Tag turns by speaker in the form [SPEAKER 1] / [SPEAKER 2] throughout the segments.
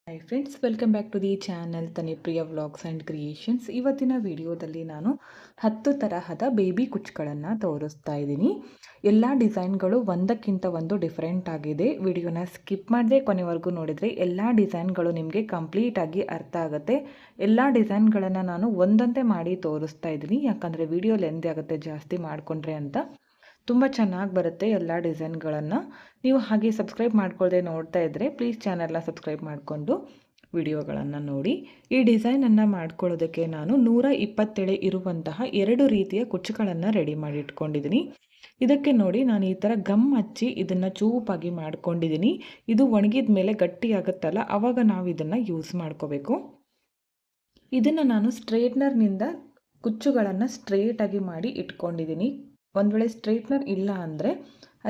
[SPEAKER 1] Hi friends, welcome back to the channel Tanipriya vlogs and creations. ಇವತ್ತಿನ ವಿಡಿಯೋದಲ್ಲಿ ನಾನು 10 ತರಹದ ಬೇಬಿ ಕುಚ್ಚುಗಳನ್ನು ತೋರಿಸ್ತಾ ಇದ್ದೀನಿ. ಎಲ್ಲ ಡಿಸೈನ್ಗಳು ಒಂದಕ್ಕಿಂತ ಒಂದು ಡಿಫ್ರೆಂಟ್ ಆಗಿದೆ. ವಿಡಿಯೋನ ಸ್ಕಿಪ್ ಮಾಡದೆ ಕೊನೆವರೆಗೂ ನೋಡಿದರೆ ಎಲ್ಲ ಡಿಸೈನ್ಗಳು ನಿಮಗೆ ಕಂಪ್ಲೀಟಾಗಿ ಅರ್ಥ ಆಗುತ್ತೆ. ಎಲ್ಲ ಡಿಸೈನ್ಗಳನ್ನು ನಾನು ಒಂದಂತೆ ಮಾಡಿ ತೋರಿಸ್ತಾ ಇದ್ದೀನಿ, ಯಾಕಂದರೆ ವಿಡಿಯೋ ಲೆಂದಿ ಆಗುತ್ತೆ ಜಾಸ್ತಿ ಮಾಡಿಕೊಂಡ್ರೆ ಅಂತ. ತುಂಬ ಚೆನ್ನಾಗಿ ಬರುತ್ತೆ ಎಲ್ಲ ಡಿಸೈನ್ಗಳನ್ನು. ನೀವು ಹಾಗೆ ಸಬ್ಸ್ಕ್ರೈಬ್ ಮಾಡ್ಕೊಳ್ಳದೆ ನೋಡ್ತಾ ಇದ್ದರೆ ಪ್ಲೀಸ್ ಚಾನಲ್ನ ಸಬ್ಸ್ಕ್ರೈಬ್ ಮಾಡಿಕೊಂಡು ವಿಡಿಯೋಗಳನ್ನು ನೋಡಿ. ಈ ಡಿಸೈನನ್ನು ಮಾಡ್ಕೊಳ್ಳೋದಕ್ಕೆ ನಾನು 127 ಇರುವಂತಹ 2 ರೀತಿಯ ಕುಚ್ಚುಗಳನ್ನು ರೆಡಿ ಮಾಡಿ ಇಟ್ಕೊಂಡಿದ್ದೀನಿ. ಇದಕ್ಕೆ ನೋಡಿ, ನಾನು ಈ ಥರ ಗಮ್ ಹಚ್ಚಿ ಇದನ್ನು ಚೂಪಾಗಿ ಮಾಡ್ಕೊಂಡಿದ್ದೀನಿ. ಇದು ಒಣಗಿದ ಮೇಲೆ ಗಟ್ಟಿಯಾಗುತ್ತಲ್ಲ, ಆವಾಗ ನಾವು ಇದನ್ನು ಯೂಸ್ ಮಾಡ್ಕೋಬೇಕು. ಇದನ್ನು ನಾನು ಸ್ಟ್ರೇಟ್ನರ್ನಿಂದ ಕುಚ್ಚುಗಳನ್ನು ಸ್ಟ್ರೇಟಾಗಿ ಮಾಡಿ ಇಟ್ಕೊಂಡಿದ್ದೀನಿ. ಒಂದು ವೇಳೆ ಸ್ಟ್ರೈಟ್ನರ್ ಇಲ್ಲ ಅಂದರೆ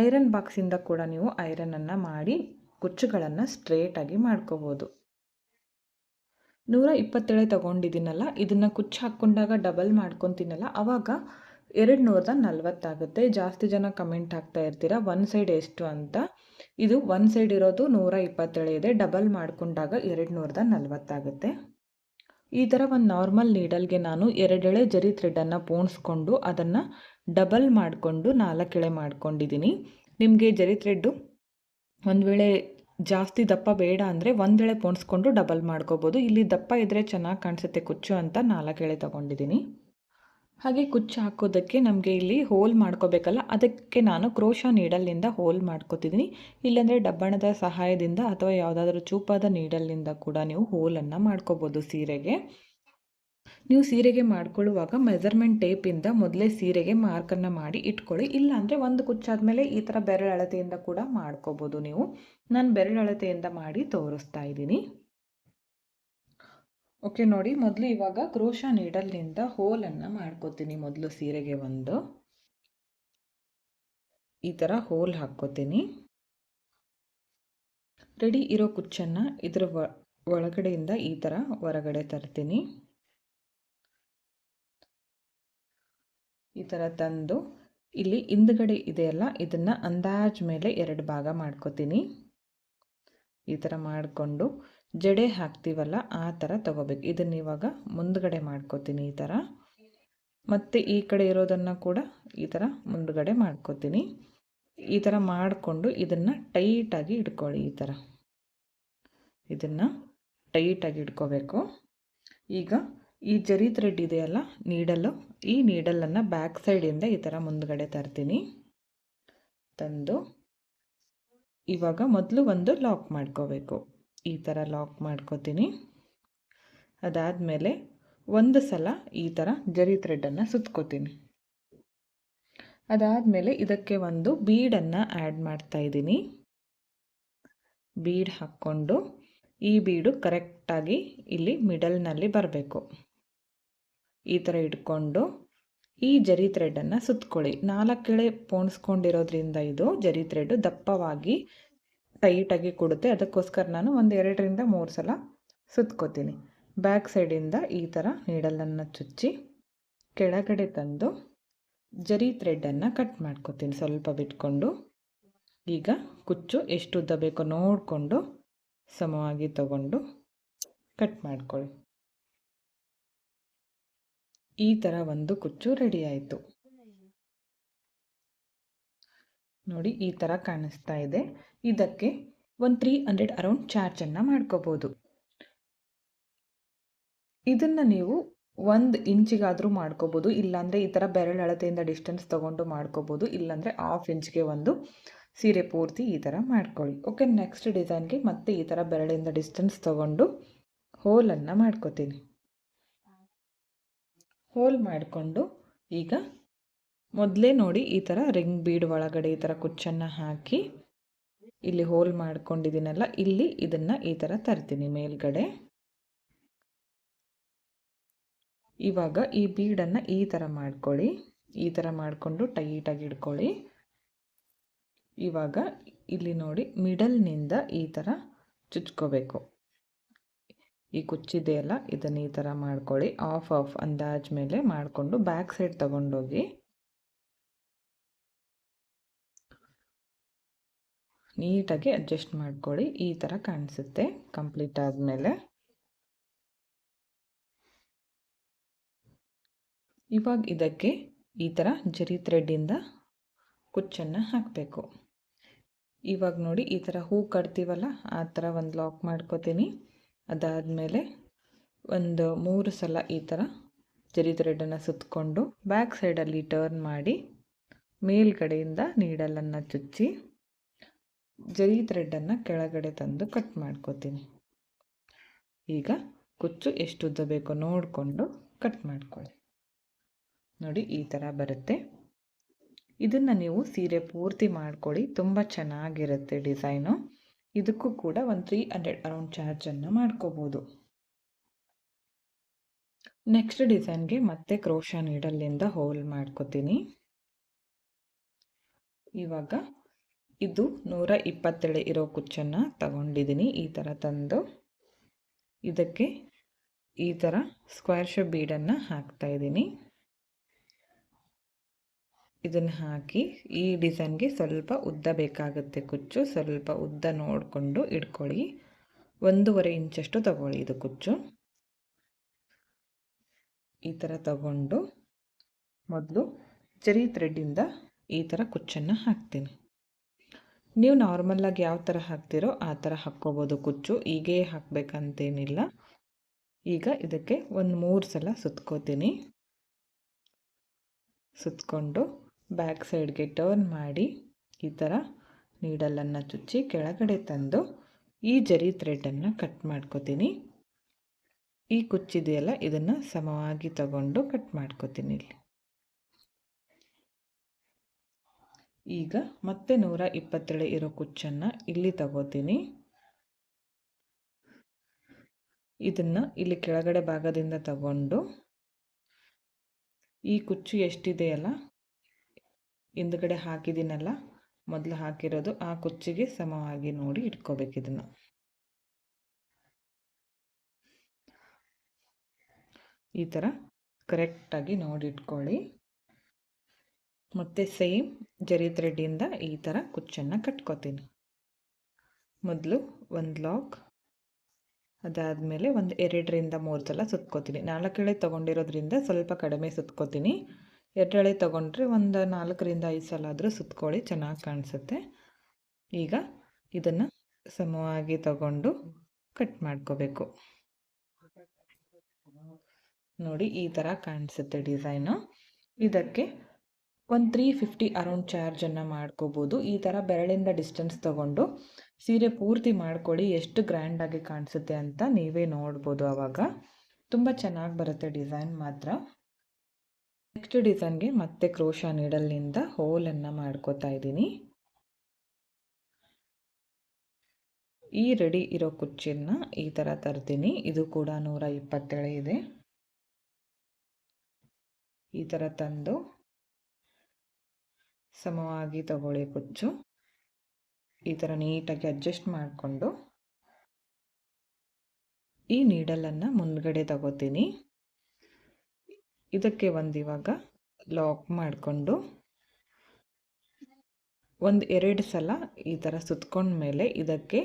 [SPEAKER 1] ಐರನ್ ಬಾಕ್ಸಿಂದ ಕೂಡ ನೀವು ಐರನನ್ನು ಮಾಡಿ ಕುಚ್ಚುಗಳನ್ನು ಸ್ಟ್ರೇಟಾಗಿ ಮಾಡ್ಕೋಬೋದು. 127 ತಗೊಂಡಿದ್ದೀನಲ್ಲ, ಇದನ್ನು ಕುಚ್ಚು ಹಾಕ್ಕೊಂಡಾಗ ಡಬಲ್ ಮಾಡ್ಕೊತೀನಲ್ಲ, ಆವಾಗ 240 ಆಗುತ್ತೆ. ಜಾಸ್ತಿ ಜನ ಕಮೆಂಟ್ ಹಾಕ್ತಾ ಇರ್ತೀರ ಒಂದು ಸೈಡ್ ಎಷ್ಟು ಅಂತ. ಇದು ಒಂದು ಸೈಡ್ ಇರೋದು 127 ಇದೆ, ಡಬಲ್ ಮಾಡಿಕೊಂಡಾಗ 240 ಆಗುತ್ತೆ. ಈ ಥರ ಒಂದು ನಾರ್ಮಲ್ ನೀಡಲ್ಗೆ ನಾನು 2 ಎಳೆ ಜರಿ ಥ್ರೆಡನ್ನು ಪೋಣಿಸ್ಕೊಂಡು ಅದನ್ನು ಡಬಲ್ ಮಾಡಿಕೊಂಡು 4 ಎಳೆ ಮಾಡ್ಕೊಂಡಿದ್ದೀನಿ. ನಿಮಗೆ ಜರಿ ಥ್ರೆಡ್ಡು ಒಂದು ವೇಳೆ ಜಾಸ್ತಿ ದಪ್ಪ ಬೇಡ ಅಂದರೆ 1 ಎಳೆ ಪೋಣಿಸ್ಕೊಂಡು ಡಬಲ್ ಮಾಡ್ಕೋಬೋದು. ಇಲ್ಲಿ ದಪ್ಪ ಇದ್ದರೆ ಚೆನ್ನಾಗಿ ಕಾಣಿಸುತ್ತೆ ಕುಚ್ಚು ಅಂತ 4 ಎಳೆ ತೊಗೊಂಡಿದ್ದೀನಿ. ಹಾಗೆ ಕುಚ್ಚು ಹಾಕೋದಕ್ಕೆ ನಮಗೆ ಇಲ್ಲಿ ಹೋಲ್ ಮಾಡ್ಕೋಬೇಕಲ್ಲ, ಅದಕ್ಕೆ ನಾನು ಕ್ರೋಶಾ ನೀಡಲ್ನಿಂದ ಹೋಲ್ ಮಾಡ್ಕೋತಿದ್ದೀನಿ. ಇಲ್ಲಾಂದರೆ ಡಬ್ಬಣದ ಸಹಾಯದಿಂದ ಅಥವಾ ಯಾವುದಾದ್ರೂ ಚೂಪಾದ ನೀಡಲ್ನಿಂದ ಕೂಡ ನೀವು ಹೋಲನ್ನು ಮಾಡ್ಕೋಬೋದು ಸೀರೆಗೆ. ನೀವು ಸೀರೆಗೆ ಮಾಡ್ಕೊಳ್ಳುವಾಗ ಮೆಜರ್ಮೆಂಟ್ ಟೇಪಿಂದ ಮೊದಲೇ ಸೀರೆಗೆ ಮಾರ್ಕನ್ನು ಮಾಡಿ ಇಟ್ಕೊಳ್ಳಿ. ಇಲ್ಲಾಂದರೆ ಒಂದು ಕುಚ್ಚಾದಮೇಲೆ ಈ ಥರ ಬೆರಳು ಅಳತೆಯಿಂದ ಕೂಡ ಮಾಡ್ಕೋಬೋದು ನೀವು. ನಾನು ಬೆರಳು ಅಳತೆಯಿಂದ ಮಾಡಿ ತೋರಿಸ್ತಾ ಇದ್ದೀನಿ. ಓಕೆ ನೋಡಿ, ಮೊದಲು ಇವಾಗ ಕ್ರೋಶಾ ನೀಡಲ್ನಿಂದ ಹೋಲನ್ನು ಮಾಡ್ಕೋತೀನಿ. ಮೊದಲು ಸೀರೆಗೆ ಒಂದು ಈ ಥರ ಹೋಲ್ ಹಾಕ್ಕೋತೀನಿ. ರೆಡಿ ಇರೋ ಕುಚ್ಚನ್ನು ಇದರ ಒಳಗಡೆಯಿಂದ ಈ ಥರ ಹೊರಗಡೆ ತರ್ತೀನಿ. ಈ ಥರ ತಂದು ಇಲ್ಲಿ ಹಿಂದ್ಗಡೆ ಇದೆಯಲ್ಲ, ಇದನ್ನು ಅಂದಾಜು ಮೇಲೆ 2 ಭಾಗ ಮಾಡ್ಕೋತೀನಿ. ಈ ಥರ ಮಾಡಿಕೊಂಡು ಜಡೆ ಹಾಕ್ತೀವಲ್ಲ ಆ ಥರ ತಗೋಬೇಕು. ಇದನ್ನು ಇವಾಗ ಮುಂದ್ಗಡೆ ಮಾಡ್ಕೋತೀನಿ ಈ ಥರ. ಮತ್ತು ಈ ಕಡೆ ಇರೋದನ್ನು ಕೂಡ ಈ ಥರ ಮುಂದ್ಗಡೆ ಮಾಡ್ಕೋತೀನಿ. ಈ ಥರ ಮಾಡಿಕೊಂಡು ಇದನ್ನು ಟೈಟಾಗಿ ಇಟ್ಕೊಳ್ಳಿ. ಈ ಥರ ಇದನ್ನು ಟೈಟಾಗಿ ಇಟ್ಕೋಬೇಕು. ಈಗ ಈ ಜರಿ ಥ್ರೆಡ್ ಇದೆಯಲ್ಲ ನೀಡಲ್ಲು, ಈ ನೀಡಲನ್ನು ಬ್ಯಾಕ್ ಸೈಡಿಂದ ಈ ಥರ ಮುಂದ್ಗಡೆ ತರ್ತೀನಿ. ತಂದು ಇವಾಗ ಮೊದಲು ಒಂದು ಲಾಕ್ ಮಾಡ್ಕೋಬೇಕು. ಈ ಥರ ಲಾಕ್ ಮಾಡ್ಕೋತೀನಿ. ಅದಾದಮೇಲೆ ಒಂದು ಸಲ ಈ ಥರ ಜರಿ ಥ್ರೆಡನ್ನು ಸುತ್ಕೋತೀನಿ. ಅದಾದಮೇಲೆ ಇದಕ್ಕೆ ಒಂದು ಬೀಡನ್ನು ಆ್ಯಡ್ ಮಾಡ್ತಾಯಿದ್ದೀನಿ. ಬೀಡ್ ಹಾಕ್ಕೊಂಡು ಈ ಬೀಡು ಕರೆಕ್ಟಾಗಿ ಇಲ್ಲಿ ಮಿಡಲ್ನಲ್ಲಿ ಬರಬೇಕು. ಈ ಥರ ಇಟ್ಕೊಂಡು ಈ ಜರಿ ಥ್ರೆಡನ್ನು ಸುತ್ಕೊಳ್ಳಿ. 4 ಎಳೆ ಪೋಣಿಸ್ಕೊಂಡಿರೋದ್ರಿಂದ ಇದು ಜರಿ ಥ್ರೆಡ್ ದಪ್ಪವಾಗಿ ಟೈಟಾಗಿ ಕೊಡುತ್ತೆ. ಅದಕ್ಕೋಸ್ಕರ ನಾನು ಒಂದು 2ರಿಂದ 3 ಸಲ ಸುತ್ಕೋತೀನಿ. ಬ್ಯಾಕ್ ಸೈಡಿಂದ ಈ ಥರ ನೀಡಲನ್ನು ಚುಚ್ಚಿ ಕೆಳಗಡೆ ತಂದು ಜರಿ ಥ್ರೆಡನ್ನು ಕಟ್ ಮಾಡ್ಕೋತೀನಿ ಸ್ವಲ್ಪ ಬಿಟ್ಕೊಂಡು. ಈಗ ಕುಚ್ಚು ಎಷ್ಟು ಉದ್ದ ಬೇಕೋ ನೋಡಿಕೊಂಡು ಸಮವಾಗಿ ತಗೊಂಡು ಕಟ್ ಮಾಡ್ಕೊಳ್ಳಿ. ಈ ಥರ ಒಂದು ಕುಚ್ಚು ರೆಡಿ ಆಯಿತು ನೋಡಿ. ಈ ಥರ ಕಾಣಿಸ್ತಾ ಇದೆ. ಇದಕ್ಕೆ ಒಂದು 300 ಅರೌಂಡ್ ಚಾರ್ಜನ್ನು ಮಾಡ್ಕೋಬೋದು. ಇದನ್ನು ನೀವು 1 ಇಂಚಿಗಾದರೂ ಮಾಡ್ಕೋಬೋದು, ಇಲ್ಲಾಂದರೆ ಈ ಥರ ಬೆರಳು ಅಳತೆಯಿಂದ ಡಿಸ್ಟೆನ್ಸ್ ತೊಗೊಂಡು ಮಾಡ್ಕೋಬೋದು. ಇಲ್ಲಾಂದರೆ 1/2 ಇಂಚ್ಗೆ ಒಂದು ಸೀರೆ ಪೂರ್ತಿ ಈ ಥರ ಮಾಡ್ಕೊಳ್ಳಿ. ಓಕೆ, ನೆಕ್ಸ್ಟ್ ಡಿಸೈನ್ಗೆ ಮತ್ತೆ ಈ ಥರ ಬೆರಳಿಂದ ಡಿಸ್ಟೆನ್ಸ್ ತೊಗೊಂಡು ಹೋಲನ್ನು ಮಾಡ್ಕೋತೀನಿ. ಹೋಲ್ ಮಾಡಿಕೊಂಡು ಈಗ ಮೊದಲೇ ನೋಡಿ ಈ ಥರ ರಿಂಗ್ ಬೀಡ್ ಒಳಗಡೆ ಈ ಥರ ಕುಚ್ಚನ್ನು ಹಾಕಿ ಇಲ್ಲಿ ಹೋಲ್ ಮಾಡ್ಕೊಂಡಿದ್ದೀನಲ್ಲ, ಇಲ್ಲಿ ಇದನ್ನು ಈ ಥರ ತರ್ತೀನಿ ಮೇಲ್ಗಡೆ. ಇವಾಗ ಈ ಬೀಡನ್ನು ಈ ಥರ ಮಾಡ್ಕೊಳ್ಳಿ. ಈ ಥರ ಮಾಡಿಕೊಂಡು ಟೈಟಾಗಿ ಇಟ್ಕೊಳ್ಳಿ. ಇವಾಗ ಇಲ್ಲಿ ನೋಡಿ ಮಿಡಲ್ನಿಂದ ಈ ಥರ ಚುಚ್ಕೋಬೇಕು. ಈ ಕುಚ್ಚಿದೆಯಲ್ಲ, ಇದನ್ನು ಈ ಥರ ಮಾಡ್ಕೊಳ್ಳಿ. ಆಫ್ ಅಂದಾಜ್ ಮೇಲೆ ಮಾಡಿಕೊಂಡು ಬ್ಯಾಕ್ ಸೈಡ್ ತಗೊಂಡೋಗಿ ನೀಟಾಗಿ ಅಡ್ಜಸ್ಟ್ ಮಾಡ್ಕೊಳ್ಳಿ. ಈ ಥರ ಕಾಣಿಸುತ್ತೆ ಕಂಪ್ಲೀಟ್ ಆದಮೇಲೆ. ಇವಾಗ ಇದಕ್ಕೆ ಈ ಥರ ಜರಿ ಥ್ರೆಡ್ಡಿಂದ ಕುಚ್ಚನ್ನು ಹಾಕಬೇಕು. ಇವಾಗ ನೋಡಿ ಈ ಥರ ಹೂ ಕಟ್ತೀವಲ್ಲ ಆ ಥರ ಒಂದು ಲಾಕ್ ಮಾಡ್ಕೋತೀನಿ. ಅದಾದಮೇಲೆ ಒಂದು 3 ಸಲ ಈ ಥರ ಜರಿ ಥ್ರೆಡನ್ನು ಸುತ್ತಕೊಂಡು ಬ್ಯಾಕ್ ಸೈಡಲ್ಲಿ ಟರ್ನ್ ಮಾಡಿ ಮೇಲ್ಗಡೆಯಿಂದ ನೀಡಲನ್ನು ಚುಚ್ಚಿ ಜರಿ ಥ್ರೆಡ್ಡನ್ನು ಕೆಳಗಡೆ ತಂದು ಕಟ್ ಮಾಡ್ಕೋತೀನಿ. ಈಗ ಕುಚ್ಚು ಎಷ್ಟು ಉದ್ದ ಬೇಕೋ ನೋಡಿಕೊಂಡು ಕಟ್ ಮಾಡ್ಕೊಳ್ಳಿ. ನೋಡಿ ಈ ಥರ ಬರುತ್ತೆ. ಇದನ್ನು ನೀವು ಸೀರೆ ಪೂರ್ತಿ ಮಾಡ್ಕೊಳ್ಳಿ, ತುಂಬ ಚೆನ್ನಾಗಿರುತ್ತೆ ಡಿಸೈನು. ಇದಕ್ಕೂ ಕೂಡ ಒಂದು 300 ಅರೌಂಡ್ ಚಾರ್ಜನ್ನು ಮಾಡ್ಕೋಬೋದು. ನೆಕ್ಸ್ಟ್ ಡಿಸೈನ್ಗೆ ಮತ್ತೆ ಕ್ರೋಶಾ ನೀಡಲಿಂದ ಹೋಲ್ ಮಾಡ್ಕೋತೀನಿ. ಇವಾಗ ಇದು 127 ಇರೋ ಕುಚ್ಚನ್ನು ತಗೊಂಡಿದ್ದೀನಿ. ಈ ಥರ ತಂದು ಇದಕ್ಕೆ ಈ ಥರ ಸ್ಕ್ವೇರ್ ಶೇಪ್ ಬೀಡನ್ನು ಹಾಕ್ತಾಯಿದ್ದೀನಿ. ಇದನ್ನು ಹಾಕಿ ಈ ಡಿಸೈನ್ಗೆ ಸ್ವಲ್ಪ ಉದ್ದ ಬೇಕಾಗುತ್ತೆ ಕುಚ್ಚು, ಸ್ವಲ್ಪ ಉದ್ದ ನೋಡಿಕೊಂಡು ಇಟ್ಕೊಳ್ಳಿ. 1.5 ಇಂಚಷ್ಟು ತಗೊಳ್ಳಿ ಇದು ಕುಚ್ಚು. ಈ ಥರ ತಗೊಂಡು ಮೊದಲು ಜರಿ ಥ್ರೆಡ್ಡಿಂದ ಈ ಥರ ಕುಚ್ಚನ್ನು ಹಾಕ್ತೀನಿ. ನೀವು ನಾರ್ಮಲಾಗಿ ಯಾವ ಥರ ಹಾಕ್ತಿರೋ ಆ ಥರ ಹಾಕ್ಕೋಬೋದು ಕುಚ್ಚು, ಹೀಗೇ ಹಾಕಬೇಕಂತೇನಿಲ್ಲ. ಈಗ ಇದಕ್ಕೆ ಒಂದು 3 ಸಲ ಸುತ್ಕೋತೀನಿ. ಸುತ್ತಕೊಂಡು ಬ್ಯಾಕ್ ಸೈಡ್ಗೆ ಟರ್ನ್ ಮಾಡಿ ಈ ಥರ ನೀಡಲನ್ನು ಚುಚ್ಚಿ ಕೆಳಗಡೆ ತಂದು ಈ ಜರಿ ಥ್ರೆಡ್ಡನ್ನು ಕಟ್ ಮಾಡ್ಕೋತೀನಿ. ಈ ಕುಚ್ಚಿದೆಯಲ್ಲ ಇದನ್ನು ಸಮವಾಗಿ ತಗೊಂಡು ಕಟ್ ಮಾಡ್ಕೋತೀನಿ ಇಲ್ಲಿ. ಈಗ ಮತ್ತೆ 127 ಇರೋ ಕುಚ್ಚನ್ನು ಇಲ್ಲಿ ತಗೋತೀನಿ. ಇದನ್ನು ಇಲ್ಲಿ ಕೆಳಗಡೆ ಭಾಗದಿಂದ ತಗೊಂಡು ಈ ಕುಚ್ಚು ಎಷ್ಟಿದೆಯಲ್ಲ ಹಿಂದ್ಗಡೆ ಹಾಕಿದ್ದೀನಲ್ಲ ಮೊದಲು ಹಾಕಿರೋದು ಆ ಕುಚ್ಚಿಗೆ ಸಮವಾಗಿ ನೋಡಿ ಇಟ್ಕೋಬೇಕು. ಇದನ್ನು ಈ ಥರ ಕರೆಕ್ಟಾಗಿ ನೋಡಿ ಇಟ್ಕೊಳ್ಳಿ. ಮತ್ತು ಸೇಮ್ ಜರಿ ಥ್ರೆಡ್ಡಿಂದ ಈ ಥರ ಕುಚ್ಚನ್ನು ಕಟ್ಕೋತೀನಿ. ಮೊದಲು ಒಂದು ಲಾಕ್, ಅದಾದಮೇಲೆ ಒಂದು 2ರಿಂದ 3 ಸಲ ಸುತ್ಕೋತೀನಿ. 4 ಎಳೆ ತೊಗೊಂಡಿರೋದ್ರಿಂದ ಸ್ವಲ್ಪ ಕಡಿಮೆ ಸುತ್ಕೋತೀನಿ. 2 ಎಳೆ ತೊಗೊಂಡ್ರೆ ಒಂದು 4ರಿಂದ 5 ಸಲ ಆದರೂ ಸುತ್ಕೊಳ್ಳಿ, ಚೆನ್ನಾಗಿ ಕಾಣಿಸುತ್ತೆ. ಈಗ ಇದನ್ನು ಸಮವಾಗಿ ತಗೊಂಡು ಕಟ್ ಮಾಡ್ಕೋಬೇಕು. ನೋಡಿ ಈ ಥರ ಕಾಣಿಸುತ್ತೆ ಡಿಸೈನು. ಇದಕ್ಕೆ ಒಂದು 350 ಅರೌಂಡ್ ಚಾರ್ಜನ್ನು ಮಾಡ್ಕೋಬೋದು. ಈ ಥರ ಬೆರಳಿಂದ ಡಿಸ್ಟೆನ್ಸ್ ತೊಗೊಂಡು ಸೀರೆ ಪೂರ್ತಿ ಮಾಡ್ಕೊಳ್ಳಿ, ಎಷ್ಟು ಗ್ರ್ಯಾಂಡಾಗಿ ಕಾಣಿಸುತ್ತೆ ಅಂತ ನೀವೇ ನೋಡ್ಬೋದು. ಆವಾಗ ತುಂಬ ಚೆನ್ನಾಗಿ ಬರುತ್ತೆ ಡಿಸೈನ್ ಮಾತ್ರ. ನೆಕ್ಸ್ಟ್ ಡಿಸೈನ್ಗೆ ಮತ್ತೆ ಕ್ರೋಶಾ ನೀಡಲ್ನಿಂದ ಹೋಲನ್ನು ಮಾಡ್ಕೋತಾ ಇದ್ದೀನಿ. ಈ ರೆಡಿ ಇರೋ ಕುಚ್ಚನ್ನು ಈ ಥರ ತರ್ತೀನಿ. ಇದು ಕೂಡ 127 ಇದೆ. ಈ ಥರ ತಂದು ಸಮವಾಗಿ ತಗೊಳ್ಳಿ ಕುಚ್ಚು. ಈ ಥರ ನೀಟಾಗಿ ಅಡ್ಜಸ್ಟ್ ಮಾಡಿಕೊಂಡು ಈ ನೀಡಲನ್ನು ಮುಂದ್ಗಡೆ ತಗೋತೀನಿ. ಇದಕ್ಕೆ ಇವಾಗ ಲಾಕ್ ಮಾಡಿಕೊಂಡು 1-2 ಸಲ ಈ ಥರ ಸುತ್ಕೊಂಡ್ಮೇಲೆ ಇದಕ್ಕೆ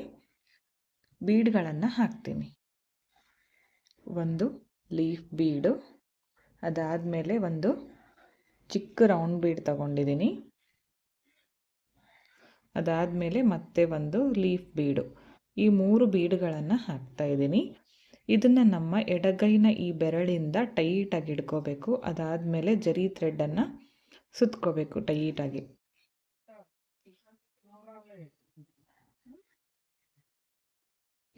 [SPEAKER 1] ಬೀಡ್ಗಳನ್ನು ಹಾಕ್ತೀನಿ. ಒಂದು ಲೀಫ್ ಬೀಡು, ಅದಾದಮೇಲೆ ಒಂದು ಚಿಕ್ಕ ರೌಂಡ್ ಬೀಡ್ ತಗೊಂಡಿದ್ದೀನಿ, ಅದಾದಮೇಲೆ ಮತ್ತೆ ಒಂದು ಲೀಫ್ ಬೀಡು. ಈ 3 ಬೀಡುಗಳನ್ನು ಹಾಕ್ತಾಯಿದ್ದೀನಿ. ಇದನ್ನು ನಮ್ಮ ಎಡಗೈನ ಈ ಬೆರಳಿಂದ ಟೈಟಾಗಿ ಹಿಡ್ಕೋಬೇಕು. ಅದಾದಮೇಲೆ ಜರಿ ಥ್ರೆಡ್ಡನ್ನು ಸುತ್ಕೋಬೇಕು ಟೈಟಾಗಿ.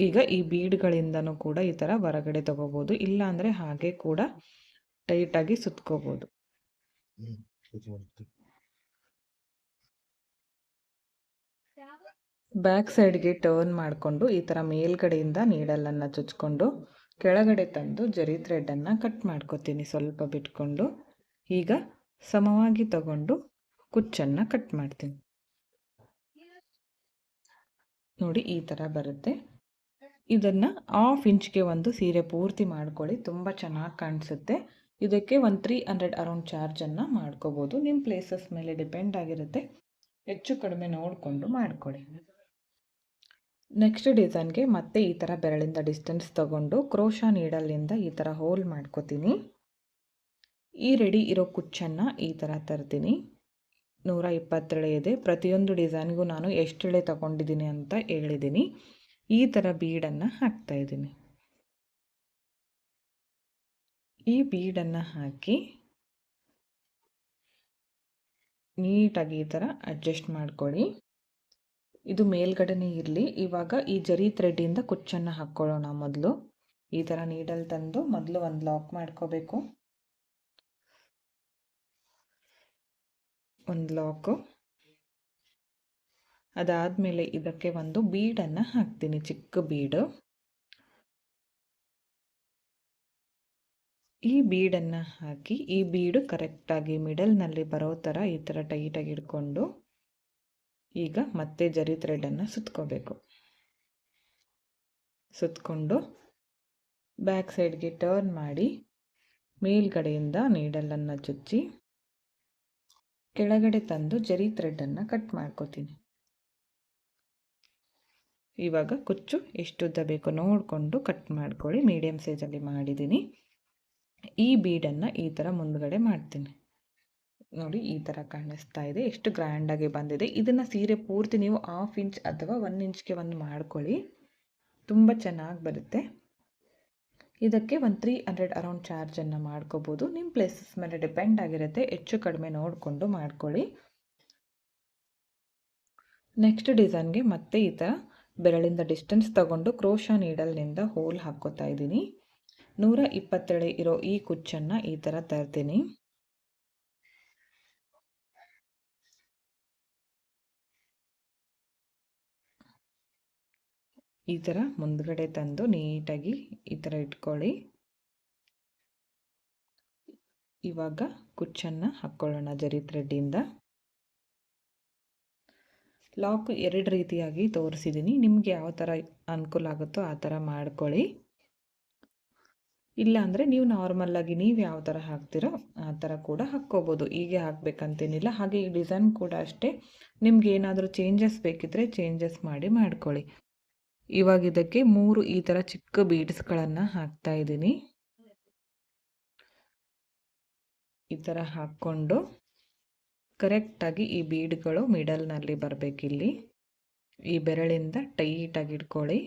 [SPEAKER 1] ಈಗ ಈ ಬೀಡ್ಗಳಿಂದನೂ ಕೂಡ ಈ ಥರ ಹೊರಗಡೆ ತಗೋಬೋದು, ಇಲ್ಲಾಂದರೆ ಹಾಗೆ ಕೂಡ ಟೈಟಾಗಿ ಸುತ್ಕೋಬೋದು. ಬ್ಯಾಕ್ ಸೈಡ್ಗೆ ಟರ್ನ್ ಮಾಡಿಕೊಂಡು ಈ ಥರ ಮೇಲ್ಗಡೆಯಿಂದ ನೀಡಲನ್ನು ಚುಚ್ಕೊಂಡು ಕೆಳಗಡೆ ತಂದು ಜರಿ ಥ್ರೆಡ್ಡನ್ನು ಕಟ್ ಮಾಡ್ಕೋತೀನಿ ಸ್ವಲ್ಪ ಬಿಟ್ಕೊಂಡು. ಈಗ ಸಮವಾಗಿ ತಗೊಂಡು ಕುಚ್ಚನ್ನು ಕಟ್ ಮಾಡ್ತೀನಿ. ನೋಡಿ ಈ ಥರ ಬರುತ್ತೆ. ಇದನ್ನು 1/2 ಇಂಚ್ಗೆ ಒಂದು ಸೀರೆ ಪೂರ್ತಿ ಮಾಡ್ಕೊಳ್ಳಿ, ತುಂಬ ಚೆನ್ನಾಗಿ ಕಾಣಿಸುತ್ತೆ. ಇದಕ್ಕೆ ಒಂದು 300 ಅರೌಂಡ್ ಚಾರ್ಜನ್ನು ಮಾಡ್ಕೋಬೋದು. ನಿಮ್ಮ ಪ್ಲೇಸಸ್ ಮೇಲೆ ಡಿಪೆಂಡ್ ಆಗಿರುತ್ತೆ, ಹೆಚ್ಚು ಕಡಿಮೆ ನೋಡಿಕೊಂಡು ಮಾಡ್ಕೊಳ್ಳಿ. ನೆಕ್ಸ್ಟ್ ಡಿಸೈನ್ಗೆ ಮತ್ತೆ ಈ ಥರ ಬೆರಳಿಂದ ಡಿಸ್ಟೆನ್ಸ್ ತಗೊಂಡು ಕ್ರೋಶಾ ನೀಡಲ್ನಿಂದ ಈ ಥರ ಹೋಲ್ ಮಾಡ್ಕೋತೀನಿ. ಈ ರೆಡಿ ಇರೋ ಕುಚ್ಚನ್ನು ಈ ಥರ ತರ್ತೀನಿ. 120 ಎಳೆ ಇದೆ. ಪ್ರತಿಯೊಂದು ಡಿಸೈನ್ಗೂ ನಾನು ಎಷ್ಟು ಎಳೆ ತಗೊಂಡಿದ್ದೀನಿ ಅಂತ ಹೇಳಿದ್ದೀನಿ. ಈ ಥರ ಬೀಡನ್ನು ಹಾಕ್ತಾಯಿದ್ದೀನಿ. ಈ ಬೀಡನ್ನು ಹಾಕಿ ನೀಟಾಗಿ ಈ ಥರ ಅಡ್ಜಸ್ಟ್ ಮಾಡ್ಕೊಳ್ಳಿ. ಇದು ಮೇಲ್ಗಡೆನೇ ಇರಲಿ. ಇವಾಗ ಈ ಜರಿ ಥ್ರೆಡ್ಡಿಂದ ಕುಚ್ಚನ್ನು ಹಾಕ್ಕೊಳ್ಳೋಣ. ಮೊದಲು ಈ ಥರ ನೀಡಲ್ ತಂದು ಮೊದಲು ಒಂದು ಲಾಕ್ ಮಾಡ್ಕೋಬೇಕು. ಒಂದು ಲಾಕು. ಅದಾದಮೇಲೆ ಇದಕ್ಕೆ ಒಂದು ಬೀಡನ್ನು ಹಾಕ್ತೀನಿ, ಚಿಕ್ಕ ಬೀಡು. ಈ ಬೀಡನ್ನು ಹಾಕಿ ಈ ಬೀಡು ಕರೆಕ್ಟಾಗಿ ಮಿಡಲ್ನಲ್ಲಿ ಬರೋ ಥರ ಈ ಥರ ಟೈಟಾಗಿ ಇಟ್ಕೊಂಡು ಈಗ ಮತ್ತೆ ಜರಿ ಥ್ರೆಡನ್ನು ಸುತ್ಕೋಬೇಕು. ಸುತ್ಕೊಂಡು ಬ್ಯಾಕ್ ಸೈಡ್ಗೆ ಟರ್ನ್ ಮಾಡಿ ಮೇಲ್ಗಡೆಯಿಂದ ನೀಡಲನ್ನು ಚುಚ್ಚಿ ಕೆಳಗಡೆ ತಂದು ಜರಿ ಥ್ರೆಡನ್ನು ಕಟ್ ಮಾಡ್ಕೋತೀನಿ. ಇವಾಗ ಕುಚ್ಚು ಎಷ್ಟು ಉದ್ದ ಬೇಕು ನೋಡಿಕೊಂಡು ಕಟ್ ಮಾಡ್ಕೊಳ್ಳಿ. ಮೀಡಿಯಮ್ ಸೈಜಲ್ಲಿ ಮಾಡಿದ್ದೀನಿ. ಈ ಬೀಡನ್ನು ಈ ಥರ ಮುಂದ್ಗಡೆ ಮಾಡ್ತೀನಿ. ನೋಡಿ ಈ ಥರ ಕಾಣಿಸ್ತಾ ಇದೆ. ಎಷ್ಟು ಗ್ರ್ಯಾಂಡಾಗಿ ಬಂದಿದೆ. ಇದನ್ನು ಸೀರೆ ಪೂರ್ತಿ ನೀವು 1/2 ಇಂಚ್ ಅಥವಾ 1 ಇಂಚ್ಗೆ ಒಂದು ಮಾಡ್ಕೊಳ್ಳಿ, ತುಂಬ ಚೆನ್ನಾಗಿ ಬರುತ್ತೆ. ಇದಕ್ಕೆ ಒಂದು 300 ಅರೌಂಡ್ ಚಾರ್ಜನ್ನು ಮಾಡ್ಕೋಬೋದು. ನಿಮ್ಮ ಪ್ಲೇಸಸ್ ಮೇಲೆ ಡಿಪೆಂಡ್ ಆಗಿರುತ್ತೆ, ಹೆಚ್ಚು ಕಡಿಮೆ ನೋಡಿಕೊಂಡು ಮಾಡ್ಕೊಳ್ಳಿ. ನೆಕ್ಸ್ಟ್ ಡಿಸೈನ್ಗೆ ಮತ್ತೆ ಈ ಥರ ಬೆರಳಿಂದ ಡಿಸ್ಟೆನ್ಸ್ ತಗೊಂಡು ಕ್ರೋಶಾ ನೀಡಲ್ನಿಂದ ಹೋಲ್ ಹಾಕ್ಕೋತಾ ಇದ್ದೀನಿ. 120 ಇರೋ ಈ ಕುಚ್ಚನ್ನು ಈ ಥರ ತರ್ತೀನಿ. ಈ ಥರ ಮುಂದ್ಗಡೆ ತಂದು ನೀಟಾಗಿ ಈ ಥರ ಇಟ್ಕೊಳ್ಳಿ. ಇವಾಗ ಕುಚ್ಚನ್ನು ಹಾಕ್ಕೊಳ್ಳೋಣ ಜರಿ ಥ್ರೆಡ್ಡಿಂದ. ಲಾಕ್ 2 ರೀತಿಯಾಗಿ ತೋರಿಸಿದ್ದೀನಿ. ನಿಮಗೆ ಯಾವ ಥರ ಅನುಕೂಲ ಆಗುತ್ತೋ ಆ ಥರ ಮಾಡ್ಕೊಳ್ಳಿ. ಇಲ್ಲ ಅಂದರೆ ನೀವು ನಾರ್ಮಲ್ಲಾಗಿ ನೀವು ಯಾವ ಥರ ಹಾಕ್ತೀರೋ ಆ ಥರ ಕೂಡ ಹಾಕ್ಕೋಬೋದು. ಹೀಗೆ ಹಾಕಬೇಕಂತೇನಿಲ್ಲ. ಹಾಗೆ ಈ ಡಿಸೈನ್ ಕೂಡ ಅಷ್ಟೇ, ನಿಮ್ಗೆ ಏನಾದರೂ ಚೇಂಜಸ್ ಬೇಕಿದ್ದರೆ ಚೇಂಜಸ್ ಮಾಡಿ ಮಾಡ್ಕೊಳ್ಳಿ. ಇವಾಗ ಇದಕ್ಕೆ 3 ಈ ಥರ ಚಿಕ್ಕ ಬೀಡ್ಸ್ಗಳನ್ನು ಹಾಕ್ತಾ ಇದ್ದೀನಿ. ಈ ಥರ ಹಾಕ್ಕೊಂಡು ಕರೆಕ್ಟಾಗಿ ಈ ಬೀಡ್ಗಳು ಮಿಡಲ್ನಲ್ಲಿ ಬರಬೇಕಿಲ್ಲಿ. ಈ ಬೆರಳಿಂದ ಟೈಟಾಗಿ ಇಟ್ಕೊಳ್ಳಿ.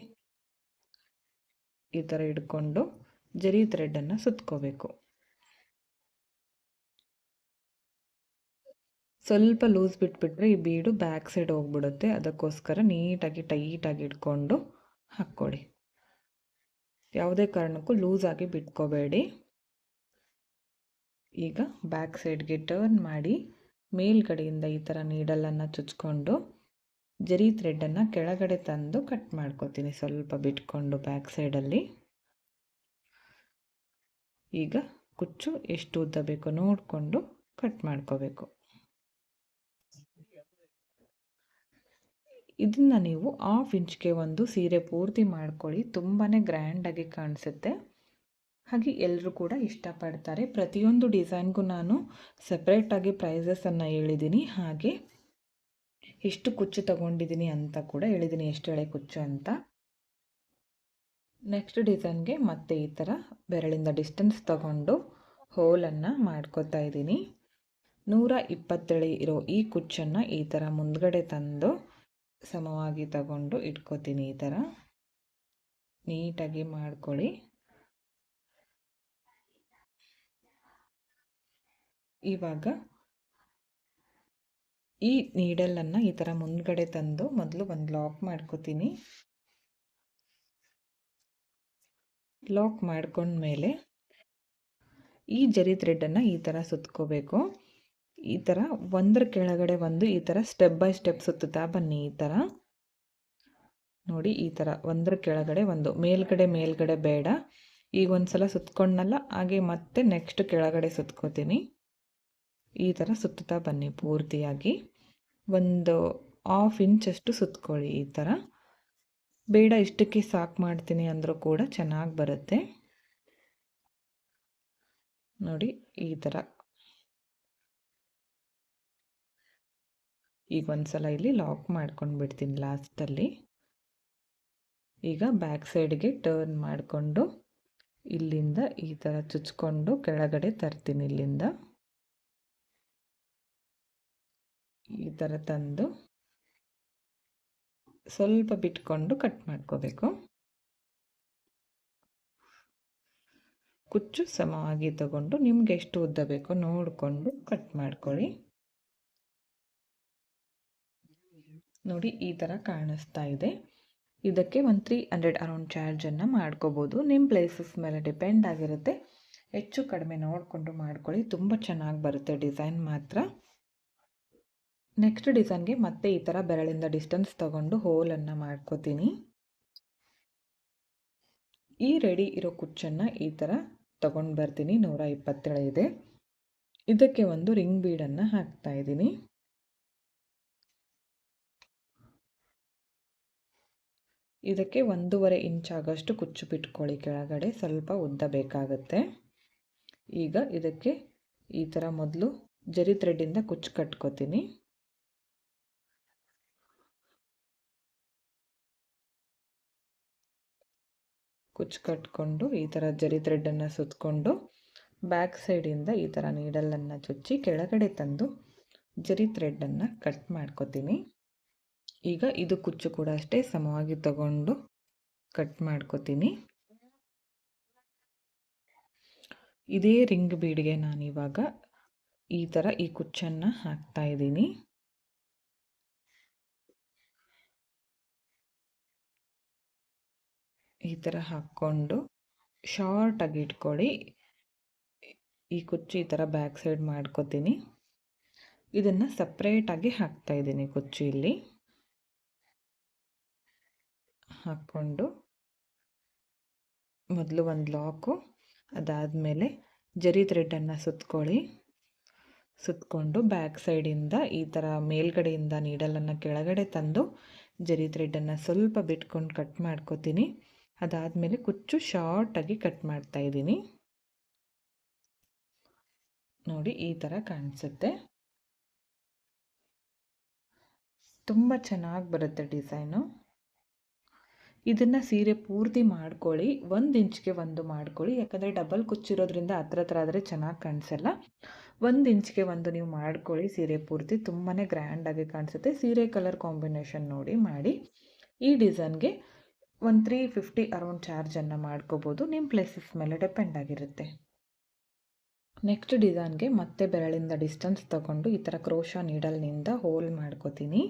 [SPEAKER 1] ಈ ಥರ ಇಟ್ಕೊಂಡು ಜರಿ ಥ್ರೆಡನ್ನು ಸುತ್ಕೋಬೇಕು. ಸ್ವಲ್ಪ ಲೂಸ್ ಬಿಟ್ಬಿಟ್ರೆ ಈ ಬೀಡು ಬ್ಯಾಕ್ ಸೈಡ್ ಹೋಗ್ಬಿಡುತ್ತೆ. ಅದಕ್ಕೋಸ್ಕರ ನೀಟಾಗಿ ಟೈಟಾಗಿ ಇಟ್ಕೊಂಡು ಹಾಕ್ಕೊಳ್ಳಿ. ಯಾವುದೇ ಕಾರಣಕ್ಕೂ ಲೂಸಾಗಿ ಬಿಟ್ಕೋಬೇಡಿ. ಈಗ ಬ್ಯಾಕ್ ಸೈಡ್ಗೆ ಟರ್ನ್ ಮಾಡಿ ಮೇಲ್ಗಡೆಯಿಂದ ಈ ಥರ ನೀಡಲನ್ನು ಚುಚ್ಕೊಂಡು ಜರಿ ಥ್ರೆಡನ್ನು ಕೆಳಗಡೆ ತಂದು ಕಟ್ ಮಾಡ್ಕೋತೀನಿ, ಸ್ವಲ್ಪ ಬಿಟ್ಕೊಂಡು ಬ್ಯಾಕ್ ಸೈಡಲ್ಲಿ. ಈಗ ಕುಚ್ಚು ಎಷ್ಟು ಉದ್ದ ಬೇಕೋ ನೋಡಿಕೊಂಡು ಕಟ್ ಮಾಡ್ಕೋಬೇಕು. ಇದನ್ನು ನೀವು 1/2 ಇಂಚ್ಗೆ ಒಂದು ಸೀರೆ ಪೂರ್ತಿ ಮಾಡ್ಕೊಳ್ಳಿ. ತುಂಬಾ ಗ್ರ್ಯಾಂಡಾಗಿ ಕಾಣಿಸುತ್ತೆ. ಹಾಗೆ ಎಲ್ಲರೂ ಕೂಡ ಇಷ್ಟಪಡ್ತಾರೆ. ಪ್ರತಿಯೊಂದು ಡಿಸೈನ್ಗೂ ನಾನು ಸಪ್ರೇಟಾಗಿ ಪ್ರೈಸಸನ್ನು ಹೇಳಿದ್ದೀನಿ. ಹಾಗೆ ಎಷ್ಟು ಕುಚ್ಚು ತಗೊಂಡಿದ್ದೀನಿ ಅಂತ ಕೂಡ ಹೇಳಿದ್ದೀನಿ, ಎಷ್ಟು ಎಳೆ ಕುಚ್ಚು ಅಂತ. ನೆಕ್ಸ್ಟ್ ಡಿಸೈನ್ಗೆ ಮತ್ತೆ ಈ ಥರ ಬೆರಳಿಂದ ಡಿಸ್ಟೆನ್ಸ್ ತಗೊಂಡು ಹೋಲನ್ನು ಮಾಡ್ಕೋತಾ ಇದ್ದೀನಿ. 120 ಇರೋ ಈ ಕುಚ್ಚನ್ನು ಈ ಥರ ಮುಂದ್ಗಡೆ ತಂದು ಸಮವಾಗಿ ತಗೊಂಡು ಇಟ್ಕೋತೀನಿ. ಈ ಥರ ನೀಟಾಗಿ ಮಾಡ್ಕೊಳ್ಳಿ. ಇವಾಗ ಈ ನೀಡಲನ್ನು ಈ ಥರ ಮುಂದ್ಗಡೆ ತಂದು ಮೊದಲು ಒಂದು ಲಾಕ್ ಮಾಡ್ಕೋತೀನಿ. ಲಾಕ್ ಮಾಡ್ಕೊಂಡ್ಮೇಲೆ ಈ ಜರಿ ಥ್ರೆಡನ್ನು ಈ ಥರ ಸುತ್ಕೋಬೇಕು. ಈ ಥರ ಒಂದರ ಕೆಳಗಡೆ ಒಂದು ಈ ಥರ ಸ್ಟೆಪ್ ಬೈ ಸ್ಟೆಪ್ ಸುತ್ತುತ್ತಾ ಬನ್ನಿ. ಈ ಥರ ನೋಡಿ, ಈ ಥರ ಒಂದರ ಕೆಳಗಡೆ ಒಂದು, ಮೇಲ್ಗಡೆ ಬೇಡ. ಈಗ ಒಂದು ಸಲ ಸುತ್ಕೊಂಡಲ್ಲ, ಹಾಗೆ ಮತ್ತೆ ನೆಕ್ಸ್ಟ್ ಕೆಳಗಡೆ ಸುತ್ಕೋತೀನಿ. ಈ ಥರ ಸುತ್ತುತ್ತಾ ಬನ್ನಿ ಪೂರ್ತಿಯಾಗಿ. ಒಂದು 1/2 ಇಂಚಷ್ಟು ಸುತ್ಕೊಳ್ಳಿ. ಈ ಥರ ಬೇಡ ಇಷ್ಟಕ್ಕೆ ಸಾಕು ಮಾಡ್ತೀನಿ ಅಂದರೂ ಕೂಡ ಚೆನ್ನಾಗಿ ಬರುತ್ತೆ. ನೋಡಿ ಈ ಥರ. ಈಗ ಒಂದು ಸಲ ಇಲ್ಲಿ ಲಾಕ್ ಮಾಡ್ಕೊಂಡು ಬಿಡ್ತೀನಿ ಲಾಸ್ಟಲ್ಲಿ. ಈಗ ಬ್ಯಾಕ್ ಸೈಡ್ಗೆ ಟರ್ನ್ ಮಾಡಿಕೊಂಡು ಇಲ್ಲಿಂದ ಈ ಥರ ಚುಚ್ಕೊಂಡು ಕೆಳಗಡೆ ತರ್ತೀನಿ. ಇಲ್ಲಿಂದ ಈ ಥರ ತಂದು ಸ್ವಲ್ಪ ಬಿಟ್ಕೊಂಡು ಕಟ್ ಮಾಡ್ಕೋಬೇಕು. ಕುಚ್ಚು ಸಮವಾಗಿ ತಗೊಂಡು ನಿಮ್ಗೆ ಎಷ್ಟು ಉದ್ದ ಬೇಕೋ ನೋಡಿಕೊಂಡು ಕಟ್ ಮಾಡ್ಕೊಳ್ಳಿ. ನೋಡಿ ಈ ಥರ ಕಾಣಿಸ್ತಾ ಇದೆ. ಇದಕ್ಕೆ ಒಂದು 300 ಅರೌಂಡ್ ಚಾರ್ಜನ್ನು ಮಾಡ್ಕೋಬೋದು. ನಿಮ್ಮ ಪ್ಲೇಸಸ್ ಮೇಲೆ ಡಿಪೆಂಡ್ ಆಗಿರುತ್ತೆ. ಹೆಚ್ಚು ಕಡಿಮೆ ನೋಡಿಕೊಂಡು ಮಾಡ್ಕೊಳ್ಳಿ. ತುಂಬ ಚೆನ್ನಾಗಿ ಬರುತ್ತೆ ಡಿಸೈನ್ ಮಾತ್ರ. ನೆಕ್ಸ್ಟ್ ಡಿಸೈನ್ಗೆ ಮತ್ತೆ ಈ ಥರ ಬೆರಳಿಂದ ಡಿಸ್ಟೆನ್ಸ್ ತಗೊಂಡು ಹೋಲನ್ನು ಮಾಡ್ಕೋತೀನಿ. ಈ ರೆಡಿ ಇರೋ ಕುಚ್ಚನ್ನು ಈ ಥರ ತಗೊಂಡು ಬರ್ತೀನಿ. 127 ಇದೆ. ಇದಕ್ಕೆ ಒಂದು ರಿಂಗ್ ಬೀಡನ್ನು ಹಾಕ್ತಾ ಇದ್ದೀನಿ. ಇದಕ್ಕೆ 1.5 ಇಂಚ್ ಆಗಷ್ಟು ಕುಚ್ಚು ಬಿಟ್ಕೊಳ್ಳಿ. ಕೆಳಗಡೆ ಸ್ವಲ್ಪ ಉದ್ದ ಬೇಕಾಗುತ್ತೆ. ಈಗ ಇದಕ್ಕೆ ಈ ಥರ ಮೊದಲು ಜರಿ ಥ್ರೆಡ್ಡಿಂದ ಕುಚ್ಚು ಕಟ್ಕೋತೀನಿ. ಕುಚ್ಚು ಕಟ್ಕೊಂಡು ಈ ಥರ ಜರಿ ಥ್ರೆಡ್ಡನ್ನು ಸುತ್ತಕೊಂಡು ಬ್ಯಾಕ್ ಸೈಡಿಂದ ಈ ಥರ ನೀಡಲನ್ನು ಚುಚ್ಚಿ ಕೆಳಗಡೆ ತಂದು ಜರಿ ಥ್ರೆಡ್ಡನ್ನು ಕಟ್ ಮಾಡ್ಕೋತೀನಿ. ಈಗ ಇದು ಕುಚ್ಚು ಕೂಡ ಅಷ್ಟೇ ಸಮವಾಗಿ ತಗೊಂಡು ಕಟ್ ಮಾಡ್ಕೋತೀನಿ. ಇದೇ ರಿಂಗ್ ಬೀಡ್ಗೆ ನಾನಿವಾಗ ಈ ಥರ ಈ ಕುಚ್ಚನ್ನು ಹಾಕ್ತಾ ಇದ್ದೀನಿ. ಈ ಥರ ಹಾಕ್ಕೊಂಡು ಶಾರ್ಟಾಗಿ ಇಟ್ಕೊಳ್ಳಿ. ಈ ಕುಚ್ಚು ಈ ಥರ ಬ್ಯಾಕ್ ಸೈಡ್ ಮಾಡ್ಕೋತೀನಿ. ಇದನ್ನು ಸಪ್ರೇಟಾಗಿ ಹಾಕ್ತಾ ಇದ್ದೀನಿ. ಕುಚ್ಚು ಇಲ್ಲಿ ಹಾಕ್ಕೊಂಡು ಮೊದಲು ಒಂದು ಲಾಕು, ಅದಾದಮೇಲೆ ಜರಿ ಥ್ರೆಡ್ಡನ್ನು ಸುತ್ತಕೊಂಡು ಬ್ಯಾಕ್ ಸೈಡಿಂದ ಈ ಥರ ಮೇಲ್ಗಡೆಯಿಂದ ನೀಡಲನ್ನು ಕೆಳಗಡೆ ತಂದು ಜರಿ ಥ್ರೆಡ್ಡನ್ನು ಸ್ವಲ್ಪ ಬಿಟ್ಕೊಂಡು ಕಟ್ ಮಾಡ್ಕೋತೀನಿ. ಅದಾದಮೇಲೆ ಕುಚ್ಚು ಶಾರ್ಟಾಗಿ ಕಟ್ ಮಾಡ್ತಾ ಇದ್ದೀನಿ. ನೋಡಿ ಈ ಥರ ಕಾಣಿಸುತ್ತೆ. ತುಂಬ ಚೆನ್ನಾಗಿ ಬರುತ್ತೆ ಡಿಸೈನು. ಇದನ್ನು ಸೀರೆ ಪೂರ್ತಿ ಮಾಡ್ಕೊಳ್ಳಿ. 1 ಇಂಚ್ಗೆ ಒಂದು ಮಾಡ್ಕೊಳ್ಳಿ. ಯಾಕಂದರೆ ಡಬಲ್ ಕುಚ್ಚಿರೋದ್ರಿಂದ ಹತ್ರ ಆದರೆ ಚೆನ್ನಾಗಿ ಕಾಣಿಸಲ್ಲ. 1 ಇಂಚ್ಗೆ ಒಂದು ನೀವು ಮಾಡ್ಕೊಳ್ಳಿ. ಸೀರೆ ಪೂರ್ತಿ ತುಂಬಾ ಗ್ರ್ಯಾಂಡಾಗಿ ಕಾಣಿಸುತ್ತೆ. ಸೀರೆ ಕಲರ್ ಕಾಂಬಿನೇಷನ್ ನೋಡಿ ಮಾಡಿ. ಈ ಡಿಸೈನ್ಗೆ ಒಂದು 350 ಅರೌಂಡ್ ಚಾರ್ಜನ್ನು ಮಾಡ್ಕೋಬೋದು. ನಿಮ್ಮ ಪ್ಲೇಸಸ್ ಮೇಲೆ ಡಿಪೆಂಡ್ ಆಗಿರುತ್ತೆ. ನೆಕ್ಸ್ಟ್ ಡಿಸೈನ್ಗೆ ಮತ್ತೆ ಬೆರಳಿಂದ ಡಿಸ್ಟೆನ್ಸ್ ತಗೊಂಡು ಈ ಥರ ಕ್ರೋಶಾ ನೀಡಲ್ನಿಂದ ಹೋಲ್ ಮಾಡ್ಕೋತೀನಿ.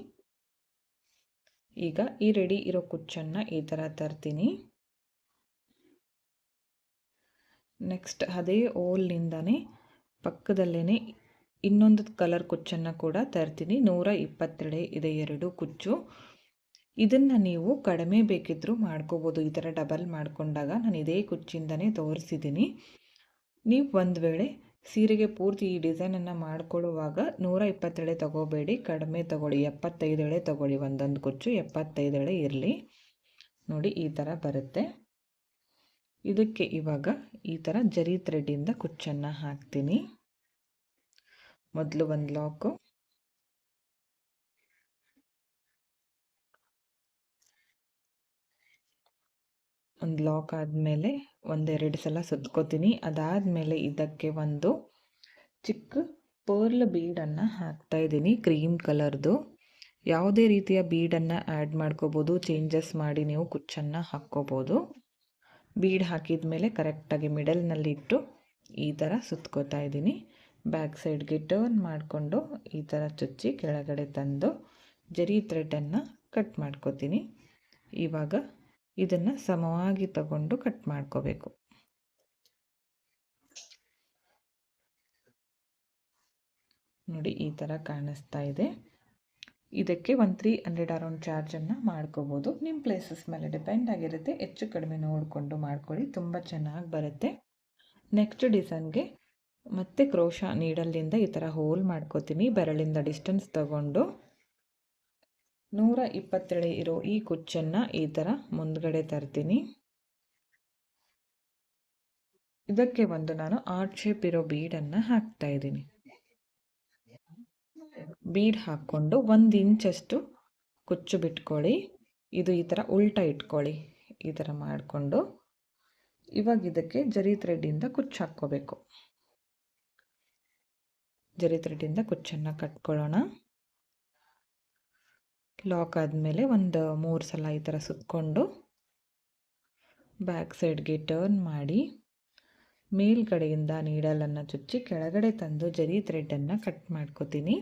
[SPEAKER 1] ಈಗ ಈ ರೆಡಿ ಇರೋ ಕುಚ್ಚನ್ನು ಈ ಥರ ತರ್ತೀನಿ. ನೆಕ್ಸ್ಟ್ ಅದೇ ಹೋಲ್ನಿಂದನೇ ಪಕ್ಕದಲ್ಲೇ ಇನ್ನೊಂದು ಕಲರ್ ಕುಚ್ಚನ್ನು ಕೂಡ ತರ್ತೀನಿ. 122 ಇದೆ 2 ಕುಚ್ಚು. ಇದನ್ನು ನೀವು ಕಡಿಮೆ ಬೇಕಿದ್ದರೂ ಮಾಡ್ಕೋಬೋದು. ಈ ಥರ ಡಬಲ್ ಮಾಡಿಕೊಂಡಾಗ ನಾನು ಇದೇ ಕುಚ್ಚಿಂದನೇ ತೋರಿಸಿದ್ದೀನಿ. ನೀವು ಒಂದು ವೇಳೆ ಸೀರೆಗೆ ಪೂರ್ತಿ ಈ ಡಿಸೈನನ್ನು ಮಾಡ್ಕೊಳ್ಳುವಾಗ 127 ತಗೋಬೇಡಿ, ಕಡಿಮೆ ತಗೊಳ್ಳಿ. 75 ತಗೊಳ್ಳಿ. ಒಂದೊಂದು ಕುಚ್ಚು 75 ಇರಲಿ. ನೋಡಿ ಈ ಥರ ಬರುತ್ತೆ. ಇದಕ್ಕೆ ಇವಾಗ ಈ ಥರ ಜರಿ ಥ್ರೆಡ್ಡಿಂದ ಕುಚ್ಚನ್ನು ಹಾಕ್ತೀನಿ. ಮೊದಲು ಒಂದು ಲಾಕು, ಒಂದು ಲಾಕ್ ಆದಮೇಲೆ 1-2 ಸಲ ಸುತ್ಕೋತೀನಿ. ಅದಾದಮೇಲೆ ಇದಕ್ಕೆ ಒಂದು ಚಿಕ್ಕ ಪರ್ಲ್ ಬೀಡನ್ನು ಹಾಕ್ತಾಯಿದ್ದೀನಿ. ಕ್ರೀಮ್ ಕಲರ್ದು ಯಾವುದೇ ರೀತಿಯ ಬೀಡನ್ನು ಆ್ಯಡ್ ಮಾಡ್ಕೋಬೋದು. ಚೇಂಜಸ್ ಮಾಡಿ ನೀವು ಕುಚ್ಚನ್ನು ಹಾಕ್ಕೋಬೋದು. ಬೀಡ್ ಹಾಕಿದ ಮೇಲೆ ಕರೆಕ್ಟಾಗಿ ಮಿಡಲ್ನಲ್ಲಿಟ್ಟು ಈ ಥರ ಸುತ್ಕೋತಾ ಇದ್ದೀನಿ. ಬ್ಯಾಕ್ ಸೈಡ್ಗೆ ಟರ್ನ್ ಮಾಡಿಕೊಂಡು ಈ ಥರ ಚುಚ್ಚಿ ಕೆಳಗಡೆ ತಂದು ಜರಿ ಥ್ರೆಡ್ಡನ್ನು ಕಟ್ ಮಾಡ್ಕೋತೀನಿ. ಇವಾಗ ಇದನ್ನು ಸಮವಾಗಿ ತಗೊಂಡು ಕಟ್ ಮಾಡ್ಕೋಬೇಕು. ನೋಡಿ ಈ ಥರ ಕಾಣಿಸ್ತಾ ಇದೆ. ಇದಕ್ಕೆ ಒಂದು 300 ಅರೌಂಡ್ ಚಾರ್ಜನ್ನು ಮಾಡ್ಕೋಬೋದು. ನಿಮ್ಮ ಪ್ಲೇಸಸ್ ಮೇಲೆ ಡಿಪೆಂಡ್ ಆಗಿರುತ್ತೆ. ಹೆಚ್ಚು ಕಡಿಮೆ ನೋಡಿಕೊಂಡು ಮಾಡ್ಕೊಳ್ಳಿ. ತುಂಬ ಚೆನ್ನಾಗಿ ಬರುತ್ತೆ. ನೆಕ್ಸ್ಟ್ ಡಿಸೈನ್ಗೆ ಮತ್ತೆ ಕ್ರೋಶಾ ನೀಡಲ್ಲಿಂದ ಈ ಥರ ಹೋಲ್ ಮಾಡ್ಕೋತೀನಿ. ಬೆರಳಿಂದ ಡಿಸ್ಟೆನ್ಸ್ ತಗೊಂಡು 127 ಇರೋ ಈ ಕುಚ್ಚನ್ನು ಈ ಥರ ಮುಂದ್ಗಡೆ ತರ್ತೀನಿ. ಇದಕ್ಕೆ ಒಂದು ನಾನು ಆರ್ಟ್ ಶೇಪ್ ಇರೋ ಬೀಡನ್ನು ಹಾಕ್ತಾ ಇದ್ದೀನಿ. ಬೀಡ್ ಹಾಕ್ಕೊಂಡು 1 ಇಂಚಷ್ಟು ಕುಚ್ಚು ಬಿಟ್ಕೊಳ್ಳಿ. ಇದು ಈ ಥರ ಉಲ್ಟಾ ಇಟ್ಕೊಳ್ಳಿ. ಈ ಥರ ಮಾಡಿಕೊಂಡು ಇವಾಗ ಇದಕ್ಕೆ ಜರಿ ಥ್ರೆಡ್ಡಿಂದ ಕುಚ್ಚು ಹಾಕ್ಕೋಬೇಕು. ಜರಿ ಥ್ರೆಡ್ಡಿಂದ ಕುಚ್ಚನ್ನು ಕಟ್ಕೊಳ್ಳೋಣ. ಲಾಕ್ ಆದಮೇಲೆ ಒಂದು 3 ಸಲ ಈ ಥರ ಸುತ್ತಕೊಂಡು ಬ್ಯಾಕ್ ಸೈಡ್ಗೆ ಟರ್ನ್ ಮಾಡಿ ಮೇಲ್ಗಡೆಯಿಂದ ನೀಡಲನ್ನು ಚುಚ್ಚಿ ಕೆಳಗಡೆ ತಂದು ಜರಿ ಥ್ರೆಡ್ಡನ್ನು ಕಟ್ ಮಾಡ್ಕೋತೀನಿ.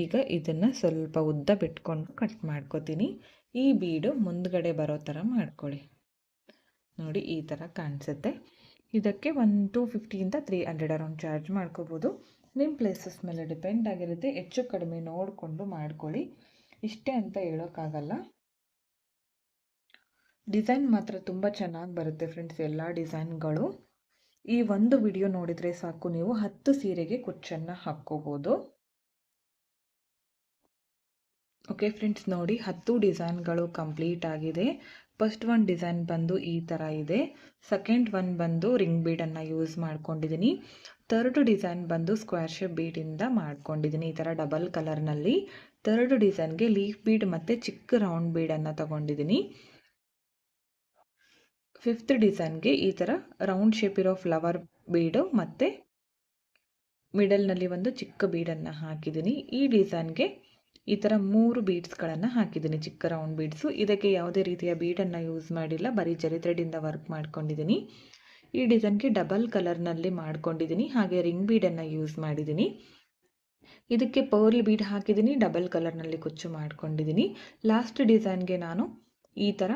[SPEAKER 1] ಈಗ ಇದನ್ನು ಸ್ವಲ್ಪ ಉದ್ದ ಬಿಟ್ಕೊಂಡು ಕಟ್ ಮಾಡ್ಕೋತೀನಿ. ಈ ಬೀಡು ಮುಂದ್ಗಡೆ ಬರೋ ಥರ ಮಾಡ್ಕೊಳ್ಳಿ. ನೋಡಿ ಈ ಥರ ಕಾಣಿಸುತ್ತೆ. ಇದಕ್ಕೆ 250 300 ಅರೌಂಡ್ ಚಾರ್ಜ್ ಮಾಡ್ಕೋಬೋದು. ನಿಮ್ಮ ಪ್ಲೇಸಸ್ ಮೇಲೆ ಡಿಪೆಂಡ್ ಆಗಿರುತ್ತೆ. ಹೆಚ್ಚು ಕಡಿಮೆ ನೋಡಿಕೊಂಡು ಮಾಡ್ಕೊಳ್ಳಿ. ಇಷ್ಟೇ ಅಂತ ಹೇಳೋಕ್ಕಾಗಲ್ಲ. ಡಿಸೈನ್ ಮಾತ್ರ ತುಂಬ ಚೆನ್ನಾಗಿ ಬರುತ್ತೆ ಫ್ರೆಂಡ್ಸ್. ಎಲ್ಲ ಡಿಸೈನ್ಗಳು ಈ ಒಂದು ವಿಡಿಯೋ ನೋಡಿದರೆ ಸಾಕು, ನೀವು 10 ಸೀರೆಗೆ ಕುಚ್ಚನ್ನು ಹಾಕ್ಕೋಬೋದು. ಓಕೆ ಫ್ರೆಂಡ್ಸ್, ನೋಡಿ 10 ಡಿಸೈನ್ಗಳು ಕಂಪ್ಲೀಟ್ ಆಗಿದೆ. ಫಸ್ಟ್ ಒಂದು ಡಿಸೈನ್ ಬಂದು ಈ ಥರ ಇದೆ. ಸೆಕೆಂಡ್ ಒನ್ ಬಂದು ರಿಂಗ್ ಬೀಡನ್ನು ಯೂಸ್ ಮಾಡ್ಕೊಂಡಿದ್ದೀನಿ. ಥರ್ಡ್ ಡಿಸೈನ್ ಬಂದು ಸ್ಕ್ವೇರ್ ಶೇಪ್ ಬೀಡಿಂದ ಮಾಡ್ಕೊಂಡಿದ್ದೀನಿ ಈ ಥರ ಡಬಲ್ ಕಲರ್ನಲ್ಲಿ. ಥರ್ಡ್ ಡಿಸೈನ್ಗೆ ಲೀಫ್ ಬೀಡ್ ಮತ್ತು ಚಿಕ್ಕ ರೌಂಡ್ ಬೀಡನ್ನು ತಗೊಂಡಿದ್ದೀನಿ. ಫಿಫ್ತ್ ಡಿಸೈನ್ಗೆ ಈ ಥರ ರೌಂಡ್ ಶೇಪ್ ಇರೋ ಫ್ಲವರ್ ಬೀಡು ಮತ್ತು ಮಿಡಲ್ನಲ್ಲಿ ಒಂದು ಚಿಕ್ಕ ಬೀಡನ್ನು ಹಾಕಿದ್ದೀನಿ. ಈ ಡಿಸೈನ್ಗೆ ಈ ಥರ 3 ಬೀಡ್ಸ್ಗಳನ್ನು ಹಾಕಿದ್ದೀನಿ, ಚಿಕ್ಕ ರೌಂಡ್ ಬೀಡ್ಸು. ಇದಕ್ಕೆ ಯಾವುದೇ ರೀತಿಯ ಬೀಡನ್ನು ಯೂಸ್ ಮಾಡಿಲ್ಲ, ಬರೀ ಜರಿ ಥ್ರೆಡ್ಡಿಂದ ವರ್ಕ್ ಮಾಡ್ಕೊಂಡಿದ್ದೀನಿ. ಈ ಡಿಸೈನ್ಗೆ ಡಬಲ್ ಕಲರ್ನಲ್ಲಿ ಮಾಡ್ಕೊಂಡಿದ್ದೀನಿ, ಹಾಗೆ ರಿಂಗ್ ಬೀಡನ್ನು ಯೂಸ್ ಮಾಡಿದ್ದೀನಿ. ಇದಕ್ಕೆ ಪರ್ಲ್ ಬೀಡ್ ಹಾಕಿದ್ದೀನಿ, ಡಬಲ್ ಕಲರ್ನಲ್ಲಿ ಕುಚ್ಚು ಮಾಡ್ಕೊಂಡಿದ್ದೀನಿ. ಲಾಸ್ಟ್ ಡಿಸೈನ್ಗೆ ನಾನು ಈ ಥರ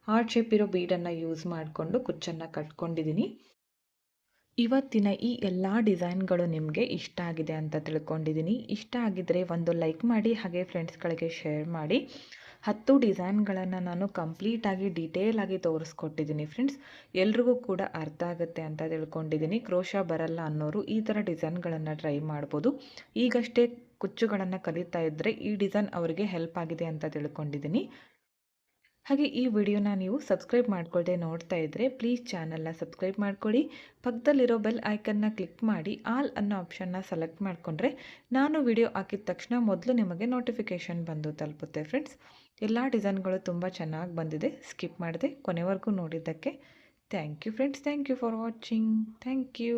[SPEAKER 1] ಹಾರ್ಟ್ ಶೇಪ್ ಇರೋ ಬೀಡನ್ನು ಯೂಸ್ ಮಾಡಿಕೊಂಡು ಕುಚ್ಚನ್ನು ಕಟ್ಕೊಂಡಿದ್ದೀನಿ. ಇವತ್ತಿನ ಈ ಎಲ್ಲ ಡಿಸೈನ್ಗಳು ನಿಮಗೆ ಇಷ್ಟ ಆಗಿದೆ ಅಂತ ತಿಳ್ಕೊಂಡಿದ್ದೀನಿ. ಇಷ್ಟ ಆಗಿದ್ದರೆ ಒಂದು ಲೈಕ್ ಮಾಡಿ, ಹಾಗೆ ಫ್ರೆಂಡ್ಸ್ಗಳಿಗೆ ಶೇರ್ ಮಾಡಿ. 10 ಡಿಸೈನ್ಗಳನ್ನು ನಾನು ಕಂಪ್ಲೀಟಾಗಿ ಡೀಟೇಲಾಗಿ ತೋರಿಸ್ಕೊಟ್ಟಿದ್ದೀನಿ ಫ್ರೆಂಡ್ಸ್. ಎಲ್ರಿಗೂ ಕೂಡ ಅರ್ಥ ಆಗುತ್ತೆ ಅಂತ ತಿಳ್ಕೊಂಡಿದ್ದೀನಿ. ಕ್ರೋಶಾ ಬರಲ್ಲ ಅನ್ನೋರು ಈ ಥರ ಡಿಸೈನ್ಗಳನ್ನು ಟ್ರೈ ಮಾಡ್ಬೋದು. ಈಗಷ್ಟೇ ಕುಚ್ಚುಗಳನ್ನು ಕಲಿತಾ ಇದ್ದರೆ ಈ ಡಿಸೈನ್ ಅವರಿಗೆ ಹೆಲ್ಪ್ ಆಗಿದೆ ಅಂತ ತಿಳ್ಕೊಂಡಿದ್ದೀನಿ. ಹಾಗೆ ಈ ವಿಡಿಯೋನ ನೀವು ಸಬ್ಸ್ಕ್ರೈಬ್ ಮಾಡ್ಕೊಳ್ಳದೆ ನೋಡ್ತಾ ಇದ್ದರೆ ಪ್ಲೀಸ್ ಚಾನಲ್ನ ಸಬ್ಸ್ಕ್ರೈಬ್ ಮಾಡ್ಕೊಳ್ಳಿ. ಪಕ್ಕದಲ್ಲಿರೋ ಬೆಲ್ ಐಕನ್ನ ಕ್ಲಿಕ್ ಮಾಡಿ ಆಲ್ ಅನ್ನೋ ಆಪ್ಷನ್ನ ಸೆಲೆಕ್ಟ್ ಮಾಡಿಕೊಂಡ್ರೆ ನಾನು ವಿಡಿಯೋ ಹಾಕಿದ ತಕ್ಷಣ ಮೊದಲು ನಿಮಗೆ ನೋಟಿಫಿಕೇಷನ್ ಬಂದು ತಲುಪುತ್ತೆ ಫ್ರೆಂಡ್ಸ್. ಎಲ್ಲ ಡಿಸೈನ್ಗಳು ತುಂಬ ಚೆನ್ನಾಗಿ ಬಂದಿದೆ. ಸ್ಕಿಪ್ ಮಾಡದೆ ಕೊನೆವರೆಗೂ ನೋಡಿದ್ದಕ್ಕೆ thank you friends. Thank you for watching. Thank you.